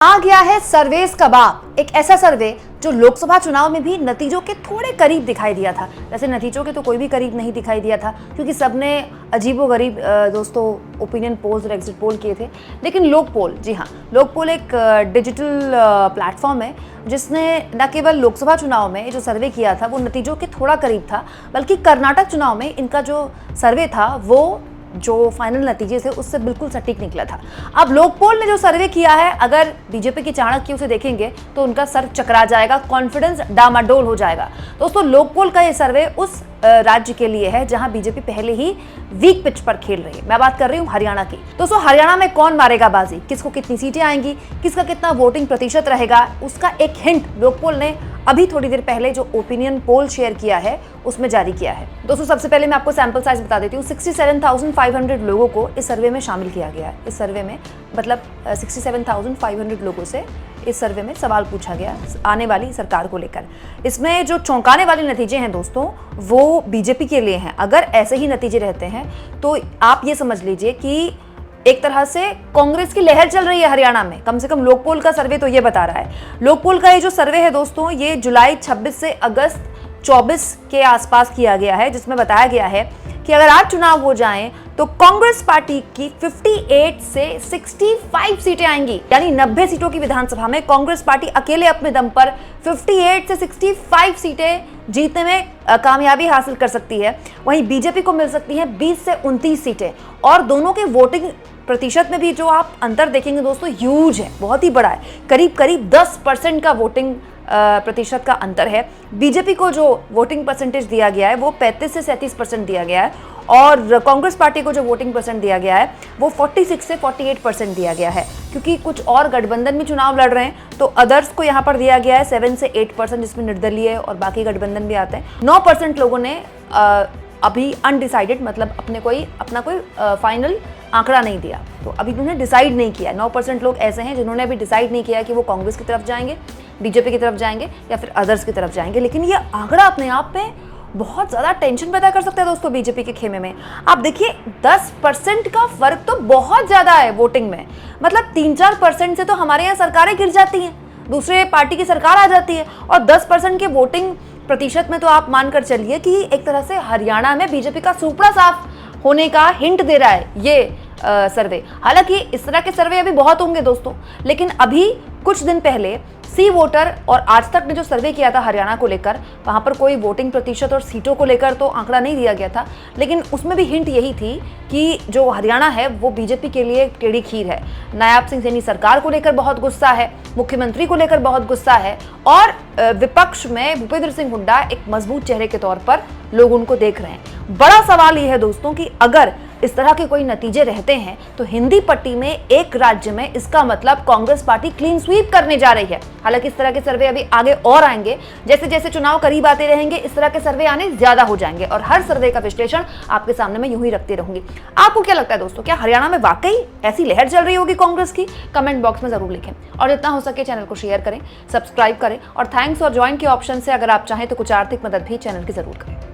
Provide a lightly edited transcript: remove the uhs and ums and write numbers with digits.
आ गया है सर्वेस कबाब, एक ऐसा सर्वे जो लोकसभा चुनाव में भी नतीजों के थोड़े करीब दिखाई दिया था। वैसे नतीजों के तो कोई भी करीब नहीं दिखाई दिया था क्योंकि सबने अजीबोगरीब दोस्तों ओपिनियन पोल्स और एग्जिट पोल किए थे। लेकिन लोक पोल, जी हाँ, लोक पोल एक डिजिटल प्लेटफॉर्म है जिसने न केवल लोकसभा चुनाव में जो सर्वे किया था वो नतीजों के थोड़ा करीब था, बल्कि कर्नाटक चुनाव में इनका जो सर्वे था वो जो फाइनल नतीजे थे उससे बिल्कुल सटीक निकला था। अब लोकपोल ने जो सर्वे किया है, अगर बीजेपी की चाणक्य उसे देखेंगे तो उनका सर चकरा जाएगा, कॉन्फिडेंस डामाडोल हो जाएगा। दोस्तों, लोकपोल का ये सर्वे उस राज्य के लिए है जहां बीजेपी पहले ही वीक पिच पर खेल रही है। मैं बात कर रही हूं हरियाणा की। दोस्तों, हरियाणा में कौन मारेगा बाजी, किसको कितनी सीटें आएंगी, किसका कितना वोटिंग प्रतिशत रहेगा, उसका एक हिंट लोकपोल ने अभी थोड़ी देर पहले जो ओपिनियन पोल शेयर किया है उसमें जारी किया है। दोस्तों, सबसे पहले मैं आपको सैंपल साइज बता देती हूँ। 67,500 लोगों को इस सर्वे में शामिल किया गया है। इस सर्वे में मतलब 67,500 लोगों से इस सर्वे में सवाल पूछा गया आने वाली सरकार को लेकर। इसमें जो चौंकाने वाले नतीजे हैं दोस्तों, वो बीजेपी के लिए हैं। अगर ऐसे ही नतीजे रहते हैं तो आप ये समझ लीजिए कि एक तरह से कांग्रेस की लहर चल रही है हरियाणा में। कम से कम लोकपोल का सर्वे तो ये बता रहा है। लोकपोल का ये जो सर्वे है दोस्तों, ये जुलाई 26 से अगस्त 24 के आसपास किया गया है, जिसमें बताया गया है कि अगर आज चुनाव हो जाएं तो कांग्रेस पार्टी की 58 से 65 सीटें आएंगी, यानी 90 सीटों की विधानसभा में कांग्रेस पार्टी अकेले अपने दम पर 58 से 65 सीटें जीतने में कामयाबी हासिल कर सकती है। वहीं बीजेपी को मिल सकती हैं 20 से 29 सीटें। और दोनों के वोटिंग प्रतिशत में भी जो आप अंतर देखेंगे दोस्तों, ह्यूज है, बहुत ही बड़ा है। करीब करीब 10% का वोटिंग प्रतिशत का अंतर है। बीजेपी को जो वोटिंग परसेंटेज दिया गया है वो 35 से 37% दिया गया है, और कांग्रेस पार्टी को जो वोटिंग परसेंट दिया गया है वो 46 से 48% दिया गया है। क्योंकि कुछ और गठबंधन भी चुनाव लड़ रहे हैं तो अदर्स को यहाँ पर दिया गया है 7 से 8%, जिसमें निर्दलीय और बाकी गठबंधन भी आते हैं। 9% लोगों ने अभी अनडिसाइडेड, मतलब अपना कोई फाइनल आंकड़ा नहीं दिया, तो अभी उन्होंने डिसाइड नहीं किया। 9% लोग ऐसे हैं जिन्होंने अभी डिसाइड नहीं किया कि वो कांग्रेस की तरफ जाएंगे, बीजेपी की तरफ जाएंगे या फिर अदर्स की तरफ जाएंगे। लेकिन ये आंकड़ा अपने आप में बहुत ज़्यादा टेंशन पैदा कर सकता है दोस्तों बीजेपी के खेमे में। आप देखिए, 10% का फर्क तो बहुत ज़्यादा है वोटिंग में। मतलब 3-4% से तो हमारे यहाँ सरकारें गिर जाती हैं, दूसरे पार्टी की सरकार आ जाती है, और 10% के वोटिंग प्रतिशत में तो आप मानकर चलिए कि एक तरह से हरियाणा में बीजेपी का सुपड़ा साफ होने का हिंट दे रहा है ये सर्वे। हालांकि इस तरह के सर्वे अभी बहुत होंगे दोस्तों, लेकिन अभी कुछ दिन पहले सी वोटर और आज तक ने जो सर्वे किया था हरियाणा को लेकर, वहां पर कोई वोटिंग प्रतिशत और सीटों को लेकर तो आंकड़ा नहीं दिया गया था, लेकिन उसमें भी हिंट यही थी कि जो हरियाणा है वो बीजेपी के लिए टेढ़ी खीर है। नायाब सिंह सैनी सरकार को लेकर बहुत गुस्सा है, मुख्यमंत्री को लेकर बहुत गुस्सा है, और विपक्ष में भूपेंद्र सिंह हुड्डा एक मजबूत चेहरे के तौर पर लोग उनको देख रहे हैं। बड़ा सवाल यह है दोस्तों कि अगर इस तरह के कोई नतीजे रहते हैं तो हिंदी पट्टी में एक राज्य में इसका मतलब कांग्रेस पार्टी क्लीन स्वीप करने जा रही है। हालांकि इस तरह के सर्वे अभी आगे और आएंगे, जैसे जैसे चुनाव करीब आते रहेंगे इस तरह के सर्वे आने ज्यादा हो जाएंगे, और हर सर्वे का विश्लेषण आपके सामने मैं यूं ही रखती रहूंगी। आपको क्या लगता है दोस्तों, क्या हरियाणा में वाकई ऐसी लहर चल रही होगी कांग्रेस की? कमेंट बॉक्स में जरूर लिखें, और जितना हो सके चैनल को शेयर करें, सब्सक्राइब करें, और थैंक्स और ज्वाइन के ऑप्शन से अगर आप चाहें तो कुछ आर्थिक मदद भी चैनल की जरूर करें।